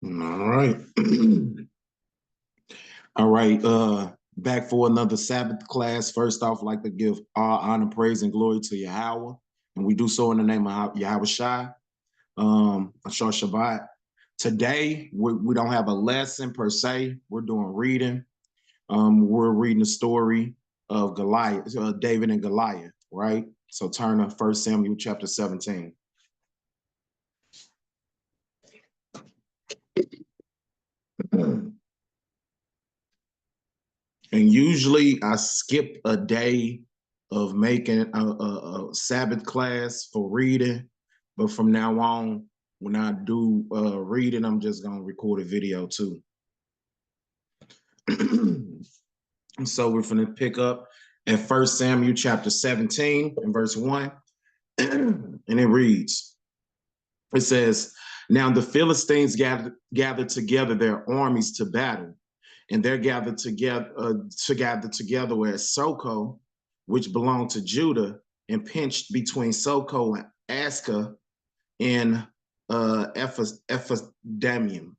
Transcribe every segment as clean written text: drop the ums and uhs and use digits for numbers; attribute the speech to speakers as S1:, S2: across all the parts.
S1: All right. All right. Back for another Sabbath class. First off, I'd like to give all honor, praise, and glory to Yahweh. And we do so in the name of Yahweh Shai, Ashar Shabbat. Today, we don't have a lesson per se. We're doing reading. We're reading the story of Goliath, David and Goliath, right? So turn to 1 Samuel chapter 17. And usually I skip a day of making a Sabbath class for reading. But from now on, when I do reading, I'm just going to record a video too. So we're going to pick up at 1 Samuel chapter 17 and verse 1. And it reads, it says, now the Philistines gathered together their armies to battle. And they're gathered together where Soko, which belonged to Judah, and pinched between Soko and Aska in Ephes-Dammim.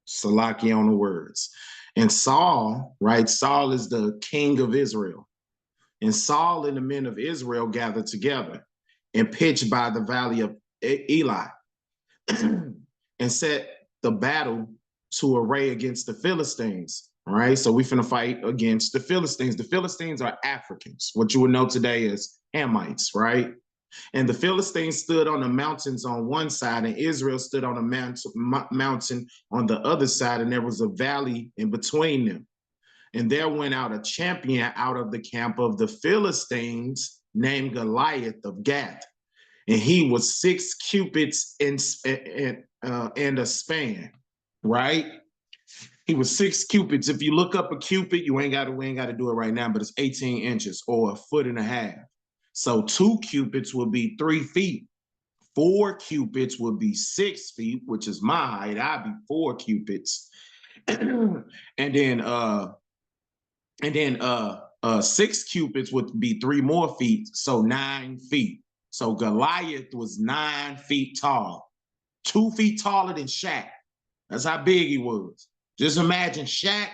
S1: Salaki on the words. And Saul, right? Saul is the king of Israel. And Saul and the men of Israel gathered together and pitched by the valley of Eli and set the battle to array against the Philistines. All right, so we finna fight against the Philistines. The Philistines are Africans. What you would know today is Hamites, right? And the Philistines stood on the mountains on one side, and Israel stood on a mountain on the other side, and there was a valley in between them. And there went out a champion out of the camp of the Philistines named Goliath of Gath. And he was 6 cubits and a span, right? He was 6 cubits. If you look up a cubit, we ain't got to do it right now, but it's 18 inches or 1.5 feet. So 2 cubits would be 3 feet. 4 cubits would be 6 feet, which is my height. I'd be 4 cubits. and then 6 cubits would be 3 more feet, so 9 feet. So Goliath was 9 feet tall, 2 feet taller than Shaq. That's how big he was. Just imagine Shaq,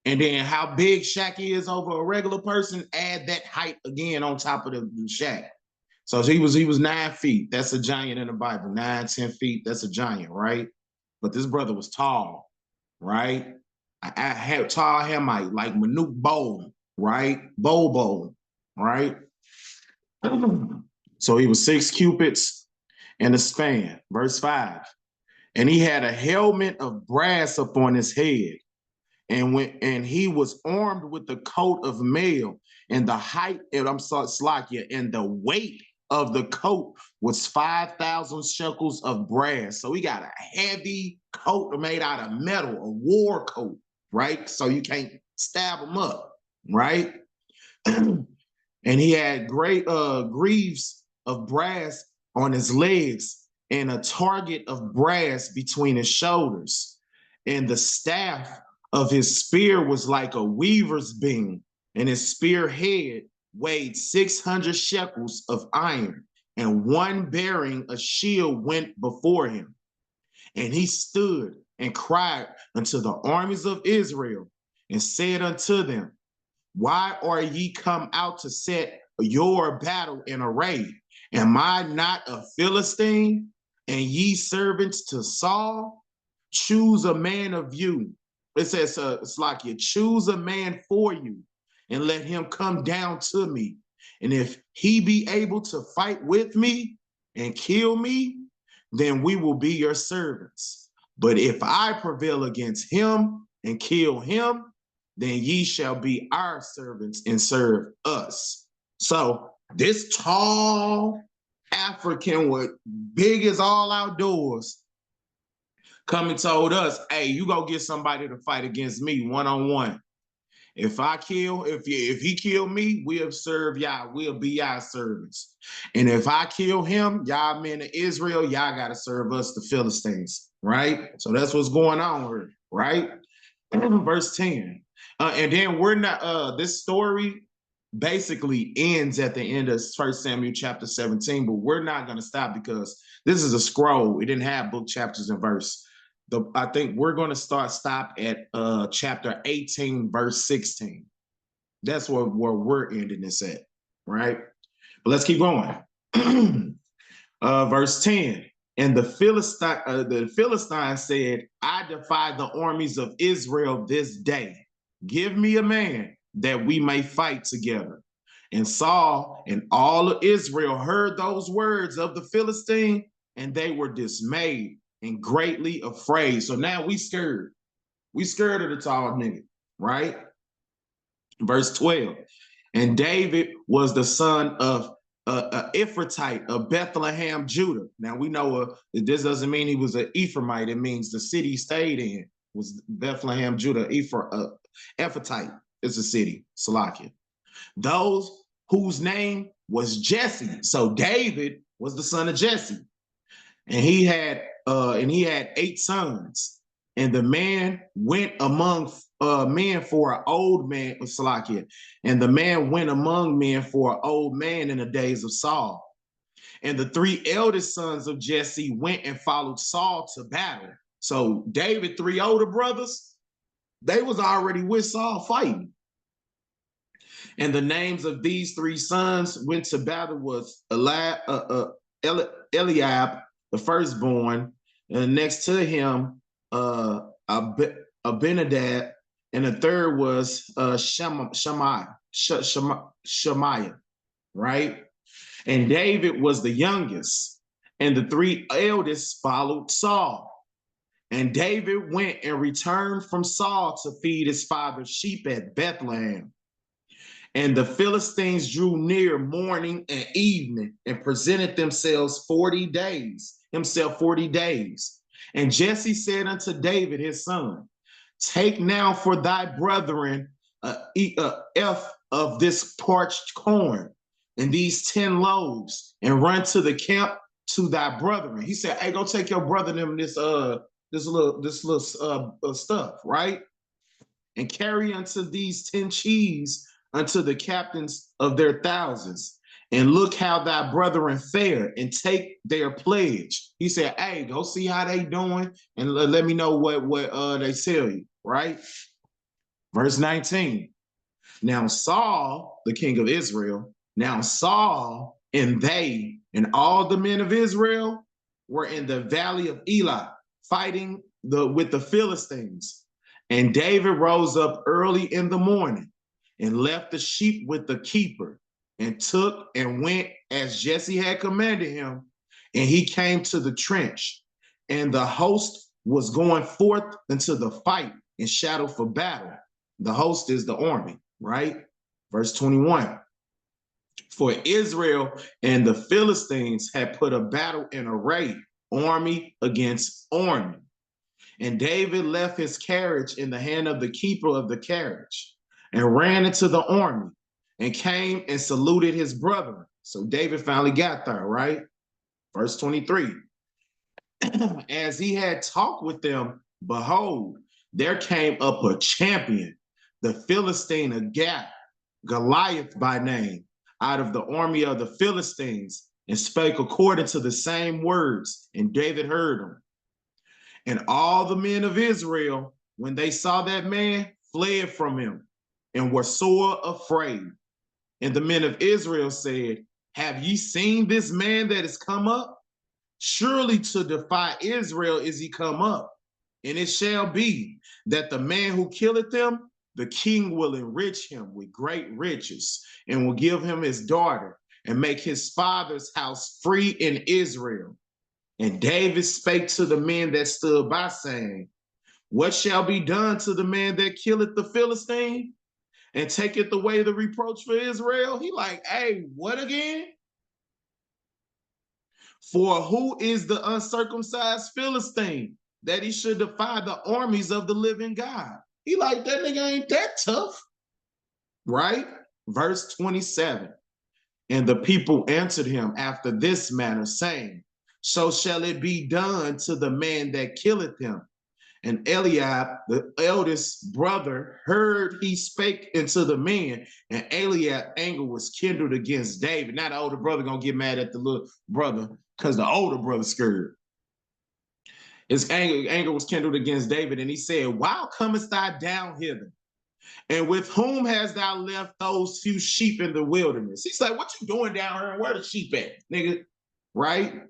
S1: and then how big Shaq is over a regular person, add that height again on top of the Shaq. So he was 9 feet. That's a giant in the Bible. 9, 10 feet, that's a giant, right? But this brother was tall, right? I had tall Hamite, like Manute Bol, right? Bobo, right? So he was 6 cubits and a span. Verse 5. And he had a helmet of brass upon his head. And he was armed with the coat of mail, and the height, and and the weight of the coat was 5,000 shekels of brass. So he got a heavy coat made out of metal, a war coat, right? So you can't stab him up, right? And he had great greaves of brass on his legs and a target of brass between his shoulders. And the staff of his spear was like a weaver's beam, and his spear head weighed 600 shekels of iron, and one bearing a shield went before him. And he stood and cried unto the armies of Israel and said unto them, why are ye come out to set your battle in array? Am I not a Philistine, and ye servants to Saul? Choose a man of you. It says, it's like you choose a man for you, and let him come down to me. And if he be able to fight with me and kill me, then we will be your servants. But if I prevail against him and kill him, then ye shall be our servants and serve us. So this tall African with big as all outdoors come and told us, hey, you go get somebody to fight against me one-on-one. If he kill me, we'll serve y'all. We'll be y'all servants. And if I kill him, y'all men of Israel, y'all got to serve us, the Philistines, right? So that's what's going on here, right? Verse 10. And then we're not, this story basically ends at the end of 1 Samuel chapter 17, but we're not going to stop because this is a scroll. It didn't have book, chapters, and verse. I think we're going to stop at chapter 18, verse 16. That's where we're ending this at, right? But let's keep going. Verse 10. And the Philistine said, I defy the armies of Israel this day. Give me a man that we may fight together. And Saul and all of Israel heard those words of the Philistine, and they were dismayed and greatly afraid. So now we scared. We scared of the tall nigga, right? Verse 12. And David was the son of Ephratite of Bethlehem, Judah. Now we know this doesn't mean he was an Ephraimite. It means the city he stayed in was Bethlehem, Judah. Ephratite is a city, Salakia. Those whose name was Jesse. So David was the son of Jesse, and he had 8 sons. And the man went among men for an old man, Salakia, and the man went among men for an old man in the days of Saul. And the 3 eldest sons of Jesse went and followed Saul to battle. So David, 3 older brothers, they was already with Saul fighting. And the names of these 3 sons went to battle was Eliab, the firstborn, and next to him, Abinadab, and the third was Shemaiah, right? And David was the youngest, and the 3 eldest followed Saul. And David went and returned from Saul to feed his father's sheep at Bethlehem. And the Philistines drew near morning and evening and presented themselves 40 days. And Jesse said unto David, his son, take now for thy brethren of this parched corn and these 10 loaves, and run to the camp to thy brethren. He said, hey, go take your brother them this little stuff, right? And carry unto these 10 cheese unto the captains of their thousands, and look how thy brethren fare, and take their pledge. He said, hey, go see how they doing, and let me know what they tell you, right? Verse 19. Now Saul, the king of Israel, and they and all the men of Israel were in the valley of Elah, fighting with the Philistines. And David rose up early in the morning and left the sheep with the keeper, and took and went as Jesse had commanded him. And he came to the trench, and the host was going forth into the fight in shadow for battle. The host is the army, right? Verse 21. For Israel and the Philistines had put a battle in array, army against army. And David left his carriage in the hand of the keeper of the carriage, and ran into the army, and came and saluted his brother. So David finally got there, right? Verse 23. As he had talked with them, behold, there came up a champion, the Philistine of Gath, Goliath by name, out of the army of the Philistines, and spake according to the same words, and David heard him. And all the men of Israel, when they saw that man, fled from him, and were sore afraid. And the men of Israel said, have ye seen this man that is come up? Surely to defy Israel is he come up. And it shall be that the man who killeth them, the king will enrich him with great riches, and will give him his daughter, and make his father's house free in Israel. And David spake to the men that stood by, saying, what shall be done to the man that killeth the Philistine, and taketh away the reproach for Israel? He like, hey, what again? For who is the uncircumcised Philistine, that he should defy the armies of the living God? He like, that nigga ain't that tough, right? Verse 27. And the people answered him after this manner, saying, so shall it be done to the man that killeth him. And Eliab, the eldest brother, heard he spake unto the men, and Eliab's anger was kindled against David. Now the older brother gonna get mad at the little brother, because the older brother scared. His anger was kindled against David, and he said, "Why comest thou down hither? And with whom hast thou left those few sheep in the wilderness?" He's like, "What you doing down here? And where the sheep at, nigga?" Right?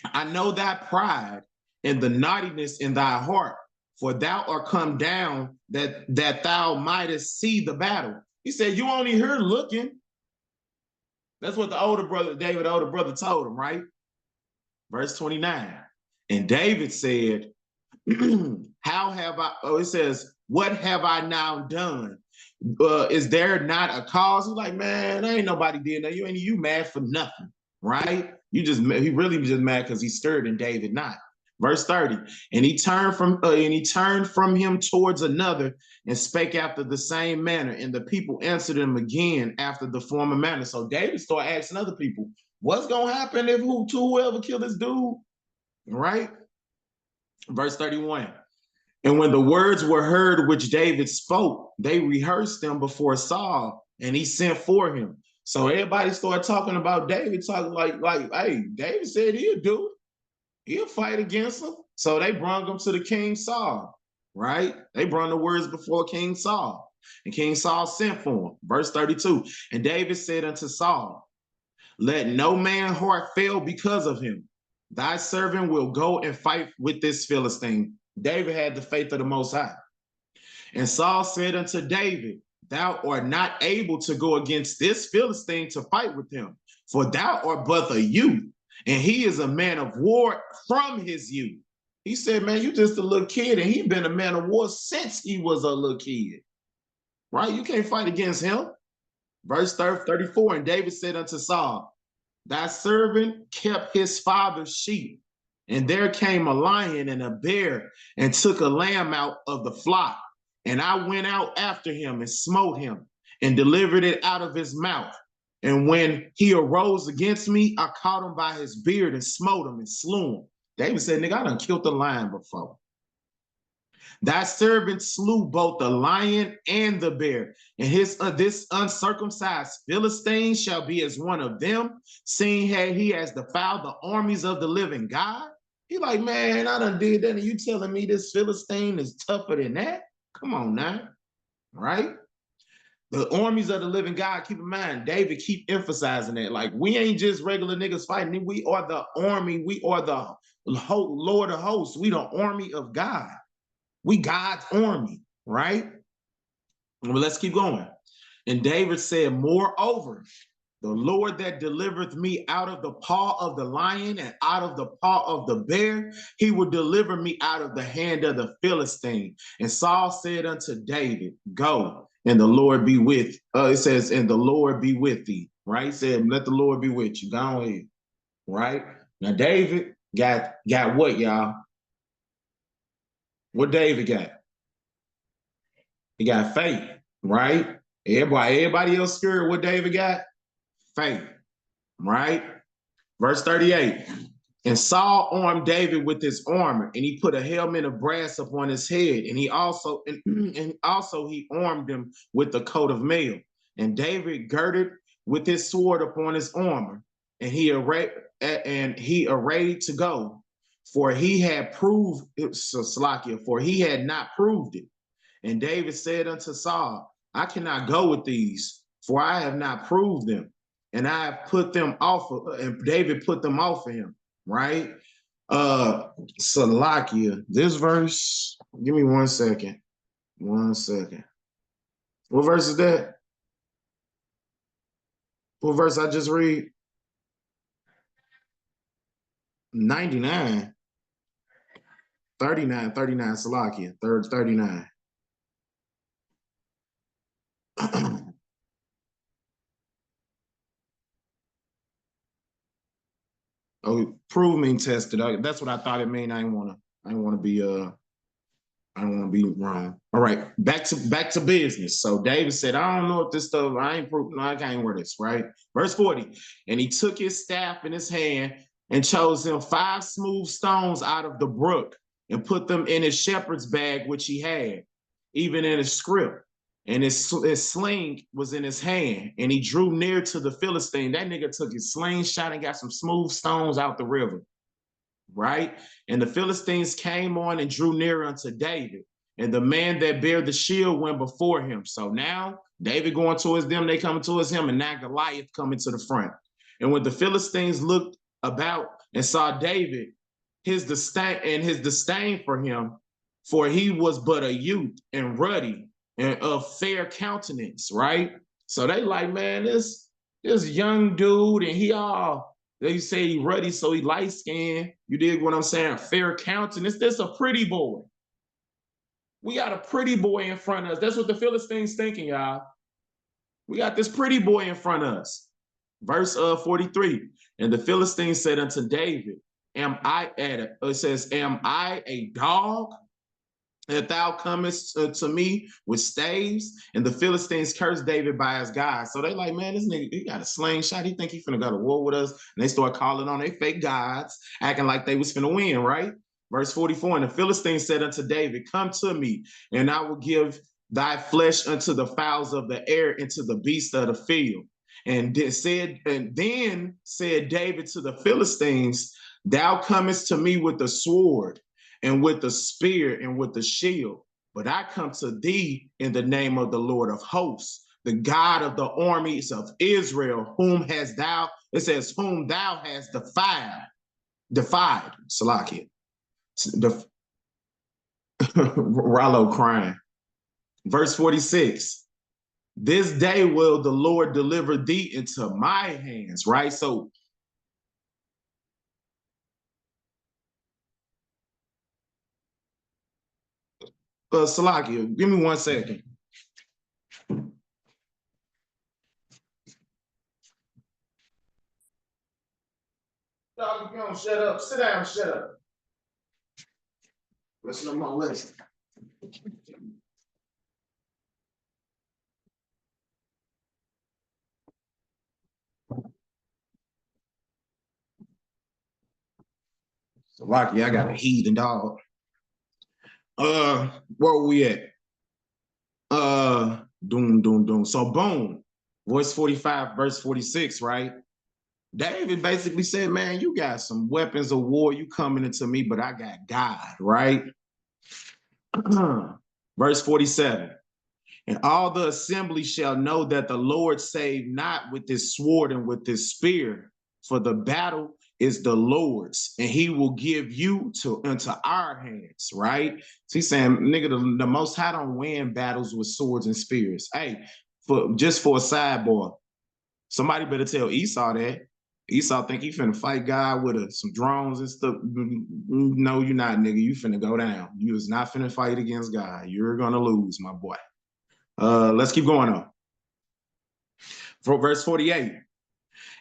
S1: "I know thy pride and the naughtiness in thy heart, for thou art come down that thou mightest see the battle." He said, "You only here looking." That's what the older brother, David, the older brother, told him, right? Verse 29. And David said, "How have I?" Oh, it says, "What have I now done? Is there not a cause?" He's like, "Man, ain't nobody did that. You mad for nothing, right? He really just mad because he stirred and David not." Verse 30. And he turned from him towards another and spake after the same manner. And the people answered him again after the former manner. So David started asking other people, "What's gonna happen if whoever killed this dude?" Right? Verse 31. And when the words were heard which David spoke, they rehearsed them before Saul, and he sent for him. So everybody started talking about David, talking like, "Hey, David said he'll do it. He'll fight against him." So they brought him to the King Saul, right? They brought the words before King Saul, and King Saul sent for him. Verse 32. And David said unto Saul, "Let no man heart fail because of him. Thy servant will go and fight with this Philistine." David had the faith of the Most High. And Saul said unto David, "Thou art not able to go against this Philistine to fight with him, for thou art but a youth, and he is a man of war from his youth." He said, "Man, you just a little kid, and he been a man of war since he was a little kid, right? You can't fight against him." Verse 34, and David said unto Saul, "Thy servant kept his father's sheep, and there came a lion and a bear and took a lamb out of the flock. And I went out after him and smote him and delivered it out of his mouth. And when he arose against me, I caught him by his beard and smote him and slew him." David said, "Nigga, I done killed the lion before. Thy servant slew both the lion and the bear, and this uncircumcised Philistine shall be as one of them, seeing he has defiled the armies of the living God." He like, "Man, I done did that, and you telling me this Philistine is tougher than that? Come on now," right? The armies of the living God. Keep in mind, David keep emphasizing that. Like, we ain't just regular niggas fighting. We are the army. We are the Lord of hosts. We the army of God. We God's army, right? Well, let's keep going. And David said, "Moreover, the Lord that delivereth me out of the paw of the lion and out of the paw of the bear, he will deliver me out of the hand of the Philistine." And Saul said unto David, "Go, and the Lord be with." It says, "And the Lord be with thee." Right? He said, "Let the Lord be with you." Go ahead. Right? Now David got what, y'all? What David got? He got faith, right? Everybody else scared. What David got? Faith, right? Verse 38. And Saul armed David with his armor, and he put a helmet of brass upon his head, and he also he armed him with the coat of mail. And David girded with his sword upon his armor, and he arrayed to go, for he had proved Salakia, for he had not proved it. And David said unto Saul, "I cannot go with these, for I have not proved them. And I have put them off." And David put them off of him, right? Salakia, this verse, give me 1 second. 1 second. What verse is that? What verse I just read? 99. 39, Salakia, 39. Oh, prove me tested. That's what I thought it meant. I didn't want to be I don't want to be wrong. All right, back to business. So David said, "I don't know if this stuff, I ain't proof, no, I can't wear this," right? Verse 40. And he took his staff in his hand and chose him 5 smooth stones out of the brook and put them in his shepherd's bag, which he had, even in his scrip. And his sling was in his hand, and he drew near to the Philistine. That nigga took his slingshot and got some smooth stones out the river, right? And the Philistines came on and drew near unto David. And the man that bare the shield went before him. So now David going towards them, they coming towards him, and now Goliath coming to the front. And when the Philistines looked about and saw David, his disdain for him, for he was but a youth and ruddy and of fair countenance, right? So they like, man, this young dude, and he all they say he ruddy, so he light skinned. You dig what I'm saying? Fair countenance. This a pretty boy. We got a pretty boy in front of us. That's what the Philistines thinking, y'all. We got this pretty boy in front of us. Verse 43. And the Philistines said unto David, it says, am I a dog that thou comest to me with staves? And the Philistines cursed David by his God. So they like, man, this nigga, he got a slingshot. He think he finna go to war with us. And they start calling on their fake gods, acting like they was finna win, right? Verse 44, and the Philistines said unto David, come to me, and I will give thy flesh unto the fowls of the air and to the beasts of the field. And then said David to the Philistines, thou comest to me with the sword and with the spear and with the shield, but I come to thee in the name of the Lord of hosts, the God of the armies of Israel, whom hast thou, it says, whom thou hast defied, Salakia. Rollo crying. Verse 46, this day will the Lord deliver thee into my hands, right? So Salakia, give me 1 second. Dog, you don't shut up. Sit down, shut up. Listen to my list. Salakia, I got a heathen dog. Where we at? Doom. So boom, verse 45, verse 46, right? David basically said, man, you got some weapons of war, you coming into me, but I got God, right? Verse 47, and all the assembly shall know that the Lord saved not with this sword and with this spear, for the battle is the Lord's, and he will give you into our hands, right? So he's saying, nigga, the Most High don't win battles with swords and spears. Hey, just for a sidebar, somebody better tell Esau that. Esau think he finna fight God with some drones and stuff. No, you're not, nigga. You finna go down. You is not finna fight against God. You're gonna lose, my boy. Let's keep going on. For verse 48.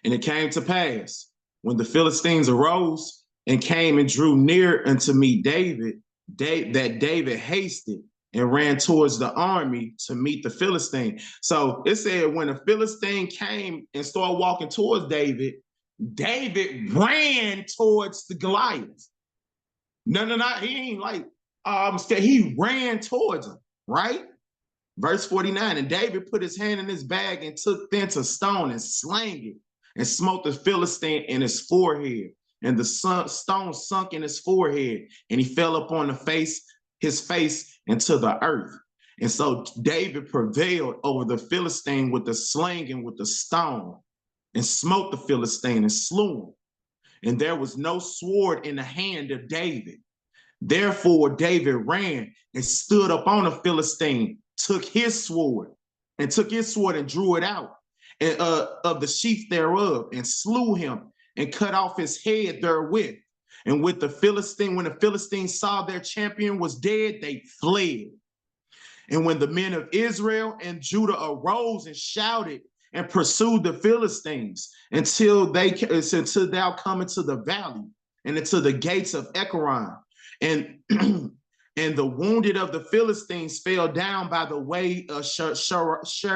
S1: And it came to pass when the Philistines arose and came and drew near unto me that David hasted and ran towards the army to meet the Philistine. So it said when the Philistine came and started walking towards David, David ran towards the Goliath. No, he ain't like, he ran towards him, right? Verse 49, and David put his hand in his bag and took thence a stone and slang it and smote the Philistine in his forehead. And the stone sunk in his forehead, and he fell upon his face into the earth. And so David prevailed over the Philistine with the sling and with the stone, and smote the Philistine and slew him. And there was no sword in the hand of David. Therefore David ran and stood up on the Philistine, took his sword and drew it out and, of the sheath thereof, and slew him and cut off his head therewith. And when the Philistines saw their champion was dead, they fled. And when the men of Israel and Judah arose and shouted and pursued the Philistines until thou come into the valley and into the gates of Ekron, and and the wounded of the Philistines fell down by the way of Sharaim,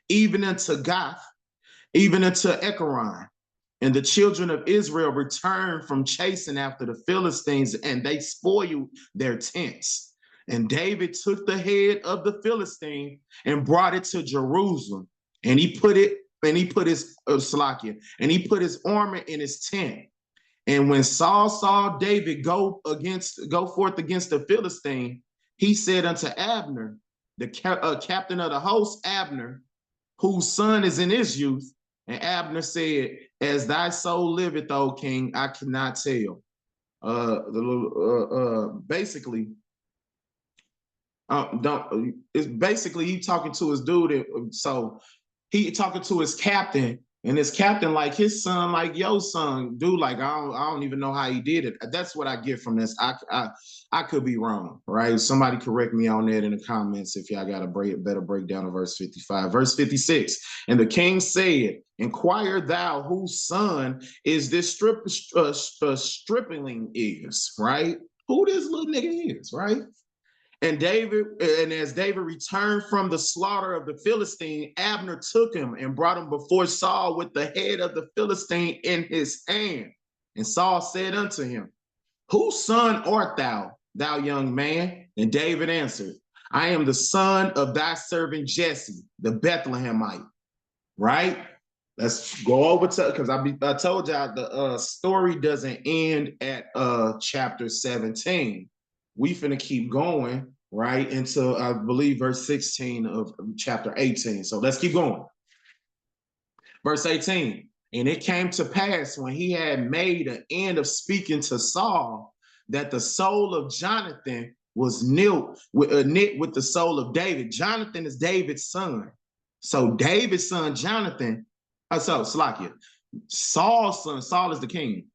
S1: even unto Gath, even unto Ekron. And the children of Israel returned from chasing after the Philistines, and they spoiled their tents. And David took the head of the Philistine and brought it to Jerusalem. And he put his armor in his tent. And when Saul saw David go forth against the Philistine, he said unto Abner, the captain of the host, Abner, whose son is in his youth. And Abner said, as thy soul liveth, O king, I cannot tell. Basically, it's basically he talking to his dude. So he talking to his captain, and his captain like his son, like your son, dude. Like I don't even know how he did it. That's what I get from this. I could be wrong, right? Somebody correct me on that in the comments if y'all got a better breakdown of verse 55. Verse 56. And the king said, "Inquire thou whose son is this stripling is," right? Who this little nigga is, right? And as David returned from the slaughter of the Philistine, Abner took him and brought him before Saul with the head of the Philistine in his hand. And Saul said unto him, "Whose son art thou, thou young man?" And David answered, "I am the son of thy servant Jesse, the Bethlehemite." Right? Let's go over to, because I told y'all the story doesn't end at chapter 17. We finna keep going, right, until I believe verse 16 of chapter 18. So let's keep going. Verse 18. And it came to pass when he had made an end of speaking to Saul, that the soul of Jonathan was knit with the soul of David. Jonathan is David's son. So David's son, Jonathan, Salakia, Saul's son, Saul is the king.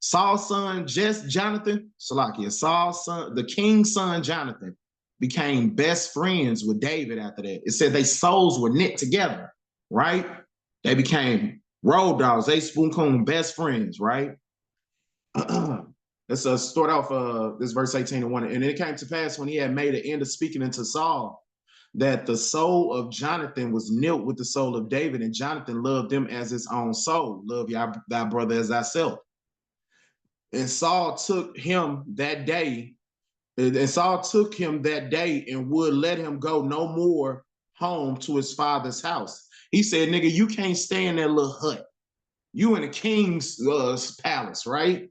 S1: Saul's son, Jonathan, Salakia, Saul's son, the king's son, Jonathan, became best friends with David after that. It said their souls were knit together, right? They became road dogs. They spoon best friends, right? Let's start off this verse 18 and 1. And it came to pass when he had made an end of speaking unto Saul, that the soul of Jonathan was knit with the soul of David, and Jonathan loved him as his own soul. Love thy brother as thyself. And Saul took him that day, and would let him go no more home to his father's house. He said, "Nigga, you can't stay in that little hut. You in the king's palace, right?"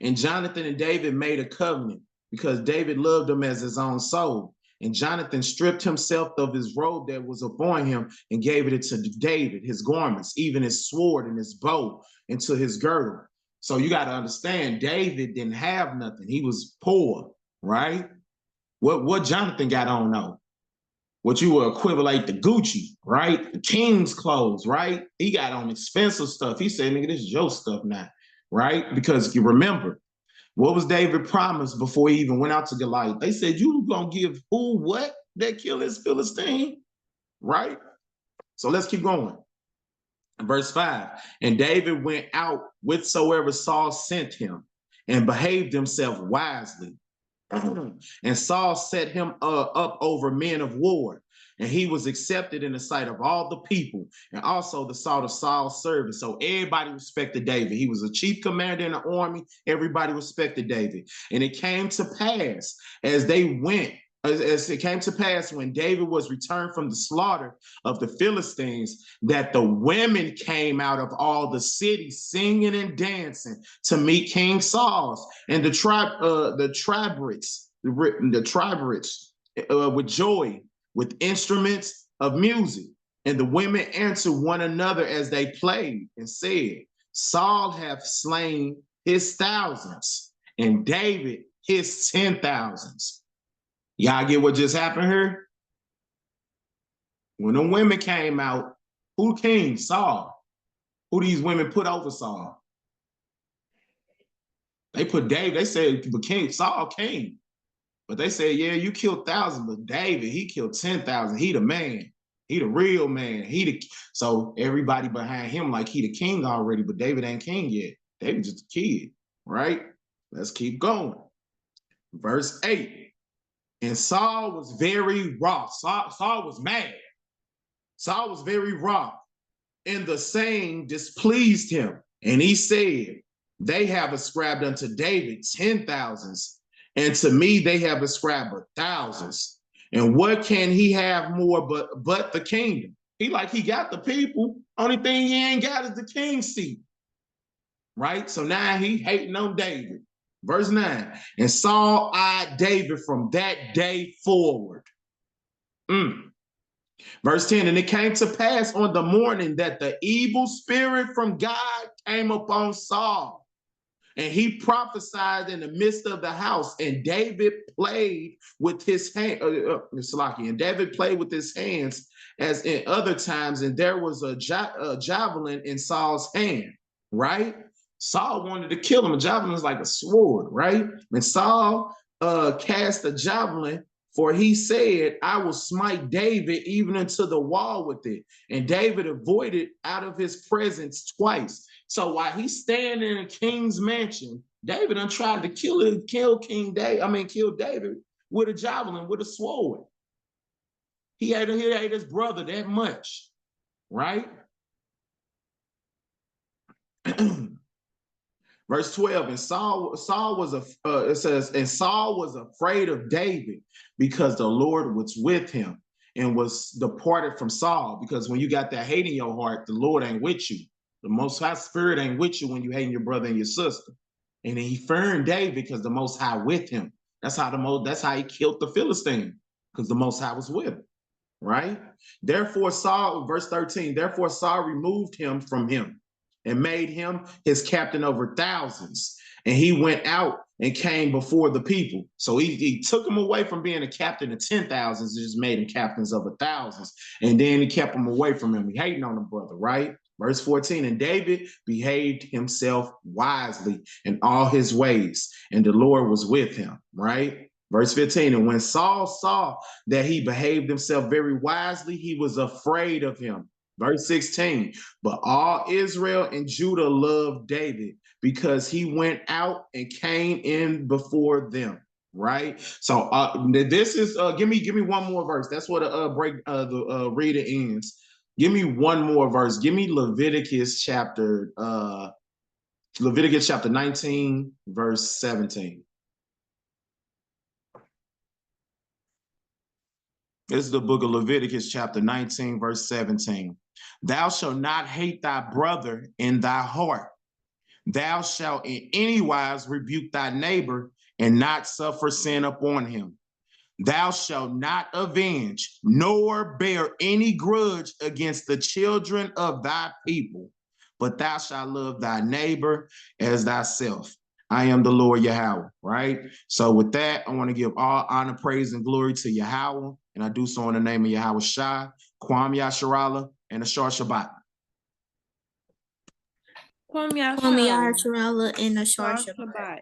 S1: And Jonathan and David made a covenant because David loved him as his own soul. And Jonathan stripped himself of his robe that was upon him and gave it to David, his garments, even his sword and his bow, into his girdle. So you got to understand, David didn't have nothing. He was poor, right? What Jonathan got on though? What you would equivalent to Gucci, right? The king's clothes, right? He got on expensive stuff. He said, "Nigga, this is your stuff now," right? Because you remember, what was David promised before he even went out to Goliath? They said, "You gonna give who what that kill his Philistine?" Right? So let's keep going. Verse 5. And David went out whithersoever Saul sent him and behaved himself wisely. And Saul set him up over men of war. And he was accepted in the sight of all the people, and also the sight of Saul's servants. So everybody respected David. He was a chief commander in the army. Everybody respected David. And it came to pass as it came to pass when David was returned from the slaughter of the Philistines, that the women came out of all the cities singing and dancing to meet King Saul, and the triberites with joy, with instruments of music. And the women answered one another as they played and said, "Saul hath slain his thousands, and David his 10,000s." Y'all get what just happened here? When the women came out, who came? Saul. Who these women put over Saul? They put David. They said the king, Saul came. But they said, "Yeah, you killed thousands, but David, he killed 10,000. He the man. He the real man. So everybody behind him like he the king already, but David ain't king yet. David just a kid, right? Let's keep going. Verse 8. And Saul was very wroth. Saul was mad. Saul was very wroth, and the saying displeased him. And he said, "They have ascribed unto David 10,000s, and to me they have ascribed thousands. And what can he have more but the kingdom?" He got the people. Only thing he ain't got is the king's seat. right? So now he hating on David. Verse 9, and Saul eyed David from that day forward. Verse 10, and it came to pass on the morning that the evil spirit from God came upon Saul, and he prophesied in the midst of the house, and David played with his hand, and David played with his hands as in other times, and there was a javelin in Saul's hand, right? Saul wanted to kill him. A javelin is like a sword, right? And Saul cast a javelin, for he said, I will smite David even into the wall with it. And David avoided out of his presence twice. So while he's standing in a king's mansion, David done tried to kill David with a javelin, with a sword. He hated his brother that much, right? Verse 12, and Saul was afraid of David because the Lord was with him and was departed from Saul. Because when you got that hate in your heart, the Lord ain't with you. The Most High Spirit ain't with you when you hating your brother and your sister. And then he feared David because the Most High with him. That's how he killed the Philistine, because the Most High was with him, right? Therefore Saul, verse 13, therefore Saul removed him from him and made him his captain over thousands. And he went out and came before the people. So he took him away from being a captain of 10,000s and just made him captains of thousands. And then he kept him away from him. He hating on the brother, right? Verse 14, and David behaved himself wisely in all his ways, and the Lord was with him, right? Verse 15, and when Saul saw that he behaved himself very wisely, he was afraid of him. Verse 16, but all Israel and Judah loved David because he went out and came in before them, right? So this is, give me one more verse. That's what the reader ends. Give me one more verse. Give me Leviticus chapter 19, verse 17. This is the book of Leviticus chapter 19, verse 17. Thou shalt not hate thy brother in thy heart. Thou shalt in any wise rebuke thy neighbor and not suffer sin upon him. Thou shalt not avenge, nor bear any grudge against the children of thy people, but thou shalt love thy neighbor as thyself. I am the Lord Yahweh, right? So with that, I want to give all honor, praise, and glory to Yahweh, and I do so in the name of Yahweh Shai, Kwam Yasharallah, and Ashar Shabbat.
S2: Kwam Yasharallah and Ashar Shabbat.